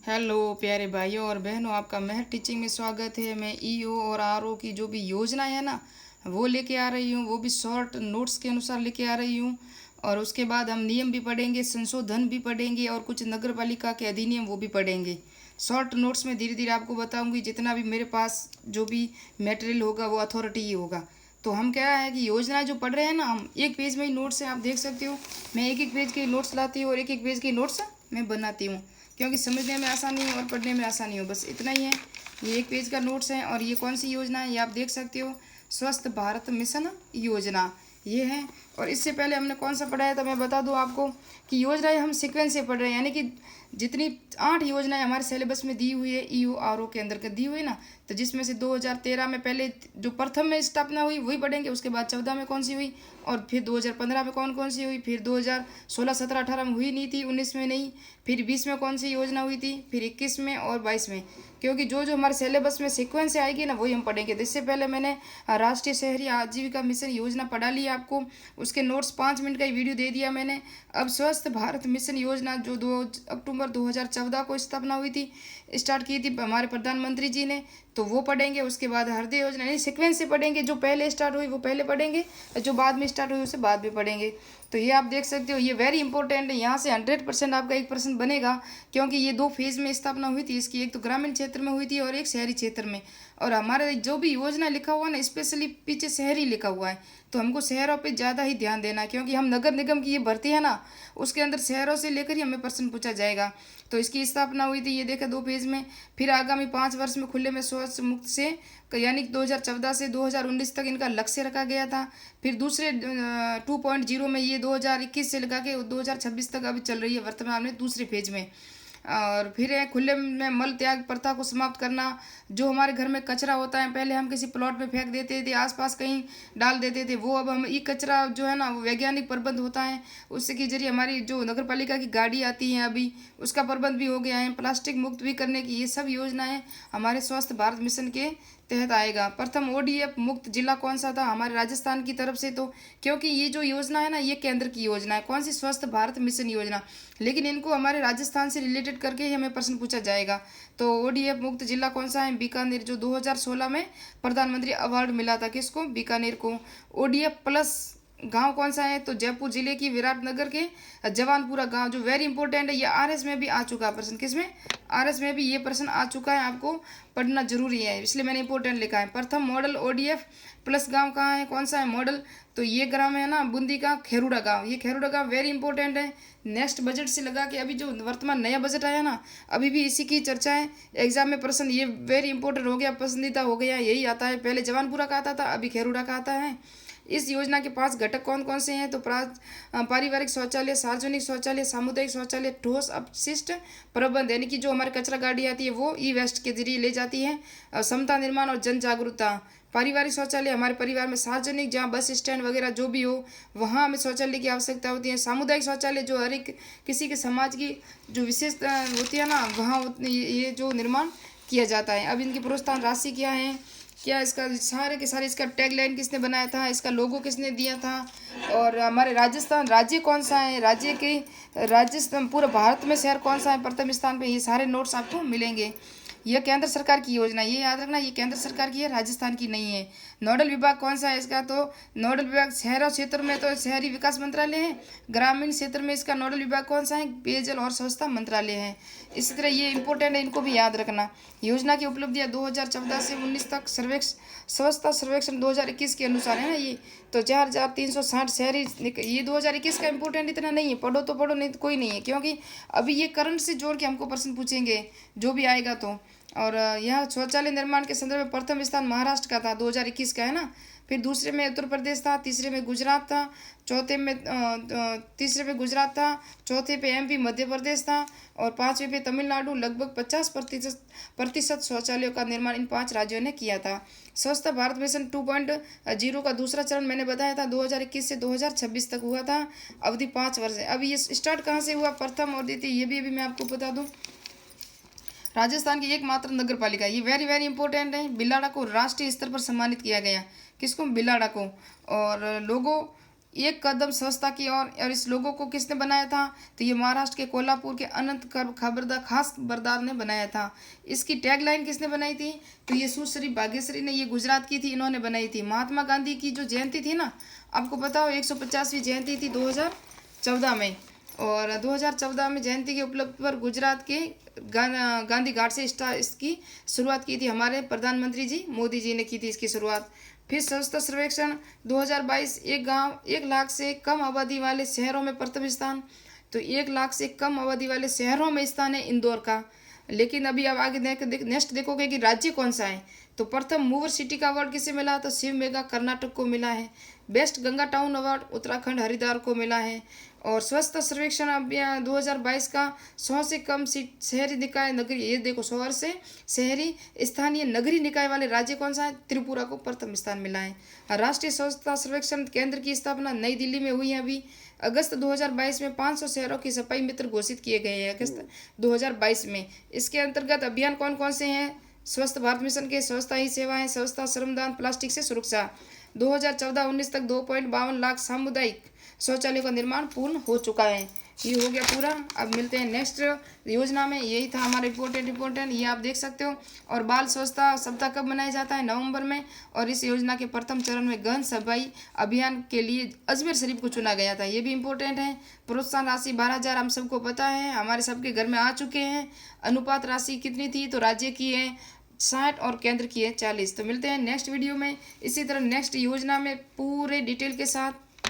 Hello प्यारे भाइयों और बहनों, आपका महर टीचिंग में स्वागत है। मैं ईओ और आरओ की जो भी योजना है ना, वो लेके आ रही हूँ। वो भी शॉर्ट नोट्स के अनुसार लेके आ रही हूँ। और उसके बाद हम नियम भी पढ़ेंगे, संशोधन भी पढ़ेंगे और कुछ नगर पालिका के अधिनियम वो भी पढ़ेंगे। शॉर्ट नोट्स में धीरे धीरे आपको बताऊंगी। जितना भी मेरे पास जो भी मटेरियल होगा वो अथॉरिटी ही होगा। तो हम क्या है कि योजना जो पढ़ रहे हैं ना, हम एक पेज में ही नोट्स हैं, आप देख सकते हो। मैं एक एक पेज के नोट्स लाती हूँ और एक एक पेज के नोट्स मैं बनाती हूँ, क्योंकि समझने में आसानी हो और पढ़ने में आसानी हो। बस इतना ही है। ये एक पेज का नोट्स है। और ये कौन सी योजना है ये आप देख सकते हो, स्वस्थ भारत मिशन योजना ये है। और इससे पहले हमने कौन सा पढ़ा है तो मैं बता दूं आपको कि योजनाएं हम सीक्वेंस से पढ़ रहे हैं, यानी कि जितनी 8 योजनाएं हमारे सिलेबस में दी हुई है ईओ आरओ के अंदर दी हुई है ना, तो जिसमें से 2013 में पहले जो प्रथम में स्थापना हुई वही पढ़ेंगे। उसके बाद 14 में कौन सी हुई, और फिर 2015 में कौन कौन सी हुई, फिर 2016 17 18 में हुई नहीं थी, 19 में नहीं, फिर 20 में कौन सी योजना हुई थी, फिर 21 में और 22 में। क्योंकि जो जो हमारे सिलेबस में सीक्वेंस से आएगी ना वही हम पढ़ेंगे। तो इससे पहले मैंने राष्ट्रीय शहरी आजीविका मिशन योजना पढ़ा ली आपको, उसके नोट्स 5 मिनट का ही वीडियो दे दिया मैंने। अब स्वस्थ भारत मिशन योजना जो 2 अक्टूबर 2014 को स्थापना हुई थी, स्टार्ट की थी हमारे प्रधानमंत्री जी ने, तो वो पढ़ेंगे। उसके बाद हृदय योजना, यानी सीक्वेंस से पढ़ेंगे। जो पहले स्टार्ट हुई वो पहले पढ़ेंगे, जो बाद में स्टार्ट हुई उसे बाद में पढ़ेंगे। तो ये आप देख सकते हो, ये वेरी इंपॉर्टेंट है। यहाँ से 100% आपका 1% बनेगा, क्योंकि ये 2 फेज में स्थापना हुई थी इसकी। एक तो ग्रामीण क्षेत्र में हुई थी और एक शहरी क्षेत्र में। और हमारे जो भी योजना लिखा हुआ ना, स्पेशली पीछे शहरी लिखा हुआ है, तो हमको शहरों पे ज़्यादा ही ध्यान देना है, क्योंकि हम नगर निगम की ये भर्ती है ना, उसके अंदर शहरों से लेकर ही हमें प्रश्न पूछा जाएगा। तो इसकी स्थापना हुई थी, ये देखा 2 पेज में। फिर आगामी 5 वर्ष में खुले में शौच मुक्त से, यानी 2014 से 2019 तक इनका लक्ष्य रखा गया था। फिर दूसरे 2.0 में ये 2021 से लगा के 2026 तक अभी चल रही है वर्तमान में दूसरे फेज में। और फिर है खुले में मल त्याग प्रथा को समाप्त करना। जो हमारे घर में कचरा होता है, पहले हम किसी प्लॉट में फेंक देते थे, आसपास कहीं डाल देते थे, वो अब हम ई कचरा जो है ना, वो वैज्ञानिक प्रबंध होता है, उससे के जरिए हमारी जो नगर पालिका की गाड़ी आती है अभी, उसका प्रबंध भी हो गया है। प्लास्टिक मुक्त भी करने की ये सब योजनाएं हमारे स्वस्थ भारत मिशन के तहत आएगा। प्रथम ओडीएफ मुक्त जिला कौन सा था, हमारे राजस्थान की तरफ से। तो क्योंकि ये जो योजना है ना, ये केंद्र की योजना है, कौन सी, स्वस्थ भारत मिशन योजना, लेकिन इनको हमारे राजस्थान से रिलेटेड करके ही हमें प्रश्न पूछा जाएगा। तो ओडीएफ मुक्त जिला कौन सा है, बीकानेर, जो 2016 में प्रधानमंत्री अवार्ड मिला था किसको, बीकानेर को। ओडीएफ प्लस गांव कौन सा है, तो जयपुर जिले की विराटनगर के जवानपुरा गांव, जो वेरी इंपॉर्टेंट है। ये आरएस में भी आ चुका है प्रश्न, किसमें, आरएस में भी ये प्रश्न आ चुका है, आपको पढ़ना जरूरी है, इसलिए मैंने इंपॉर्टेंट लिखा है। प्रथम मॉडल ओडीएफ प्लस गांव कहाँ है, कौन सा है मॉडल, तो ये ग्राम है ना बूंदी का खेरुड़ा गांव। ये खेरुड़ा गांव वेरी इंपॉर्टेंट है। नेक्स्ट बजट से लगा के अभी जो वर्तमान नया बजट आया ना, अभी भी इसी की चर्चा है। एग्जाम में प्रश्न ये वेरी इंपॉर्टेंट हो गया, पसंदीदा हो गया, यही आता है। पहले जवानपुरा का आता था, अभी खेरुड़ा का आता है। इस योजना के 5 घटक कौन कौन से हैं, तो पारिवारिक शौचालय, सार्वजनिक शौचालय, सामुदायिक शौचालय, ठोस अपशिष्ट प्रबंध, यानी कि जो हमारे कचरा गाड़ी आती है वो ई वेस्ट के जरिए ले जाती है। समता निर्माण और जन जागरूकता। पारिवारिक शौचालय हमारे परिवार में, सार्वजनिक जहाँ बस स्टैंड वगैरह जो भी हो वहाँ हमें शौचालय की आवश्यकता होती है। सामुदायिक शौचालय जो हर एक किसी के समाज की जो विशेषता होती है ना, वहाँ ये जो निर्माण किया जाता है। अब इनकी प्रोत्साहन राशि क्या है, क्या इसका सारे के सारे, इसका टैगलाइन किसने बनाया था, इसका लोगो किसने दिया था, और हमारे राजस्थान राज्य कौन सा है, राज्य के राजस्थान पूरे भारत में शहर कौन सा है प्रथम स्थान पे, ये सारे नोट्स आपको मिलेंगे। यह केंद्र सरकार की योजना, ये याद रखना, ये केंद्र सरकार की है, राजस्थान की नहीं है। नोडल विभाग कौन सा है इसका, तो नोडल विभाग शहरों क्षेत्र में तो शहरी विकास मंत्रालय है, ग्रामीण क्षेत्र में इसका नोडल विभाग कौन सा है, पेयजल और स्वच्छता मंत्रालय है। इसी तरह ये इंपॉर्टेंट है, इनको भी याद रखना। योजना की उपलब्धियां 2014 से 19 तक स्वच्छता सर्वेक्षण 2021 के अनुसार है ना ये, तो 4360 शहरी, ये 2021 का इंपॉर्टेंट इतना नहीं है, पढ़ो तो पढ़ो, नहीं तो कोई नहीं है, क्योंकि अभी ये करंट से जोड़ के हमको प्रश्न पूछेंगे जो भी आएगा तो। और यहाँ शौचालय निर्माण के संदर्भ में प्रथम स्थान महाराष्ट्र का था, 2021 का है ना। फिर दूसरे में उत्तर प्रदेश था, तीसरे में गुजरात था, चौथे में तीसरे पे गुजरात था, चौथे पे एमपी मध्य प्रदेश था, और 5वें पे तमिलनाडु। लगभग 50% शौचालयों का निर्माण इन 5 राज्यों ने किया था। स्वच्छ भारत मिशन 2.0 का दूसरा चरण मैंने बताया था 2021 से 2026 तक हुआ था, अवधि 5 वर्ष है। अभी ये स्टार्ट कहाँ से हुआ, प्रथम और द्वितीय, ये भी अभी मैं आपको बता दूँ। राजस्थान की एकमात्र नगर पालिका, ये वेरी वेरी इंपॉर्टेंट है। बिलाड़ा को राष्ट्रीय स्तर पर सम्मानित किया गया, किसको, बिलाड़ा को। और लोगो एक कदम स्वच्छता की ओर। और इस लोगो को किसने बनाया था? तो ये महाराष्ट्र के कोल्हापुर के अनंत खबरदार खास बरदार ने बनाया था। इसकी टैगलाइन किसने बनाई थी? तो ये सुश्री भाग्यश्री ने, ये गुजरात की थी, इन्होंने बनाई थी। महात्मा गांधी की जो जयंती थी ना, आपको पता हो 150वीं जयंती थी 2014 में। और 2014 में जयंती के उपलक्ष्य पर गुजरात के गांधी घाट से इसकी शुरुआत की थी। हमारे प्रधानमंत्री जी मोदी जी ने की थी इसकी शुरुआत। फिर स्वच्छता सर्वेक्षण 2022, एक लाख से कम आबादी वाले शहरों में प्रथम स्थान। तो 1 लाख से कम आबादी वाले शहरों में स्थान है इंदौर का। लेकिन अभी अब आगे नेक्स्ट देखोगे कि राज्य कौन सा है। तो प्रथम मूवर सिटी का अवार्ड किसे मिला? तो शिवमेगा कर्नाटक को मिला है। Best Ganga town award Uttarakhand Haridwar को मिला है। और स्वच्छता सर्वेक्षण अभियान 2022 का 100 से कम शहरी निकाय नगरी, ये देखो 100 से शहरी स्थानीय नगरीय निकाय वाले राज्य कौन सा है? त्रिपुरा को प्रथम स्थान मिला है। राष्ट्रीय स्वच्छता सर्वेक्षण केंद्र की स्थापना नई दिल्ली में हुई है अभी अगस्त 2022 में। 500 शहरों की सफाई मित्र घोषित किए गए हैं अगस्त 2022 में। इसके अंतर्गत अभियान कौन कौन से हैं? स्वच्छ भारत मिशन के स्वच्छता ही सेवा है, स्वच्छता श्रमदान, प्लास्टिक से सुरक्षा। 2014-19 तक 2.52 लाख सामुदायिक शौचालयों का निर्माण पूर्ण हो चुका है। ये हो गया पूरा। अब मिलते हैं नेक्स्ट योजना में। यही था हमारा इम्पोर्टेंट, ये आप देख सकते हो। और बाल स्वच्छता सप्ताह कब मनाया जाता है? नवंबर में। और इस योजना के प्रथम चरण में गहन सफाई अभियान के लिए अजमेर शरीफ को चुना गया था। ये भी इम्पोर्टेंट है। प्रोत्साहन राशि 12,000 हम सबको पता है, हमारे सबके घर में आ चुके हैं। अनुपात राशि कितनी थी? तो राज्य की है 60 और केंद्र की है 40। तो मिलते हैं नेक्स्ट वीडियो में इसी तरह नेक्स्ट योजना में पूरे डिटेल के साथ।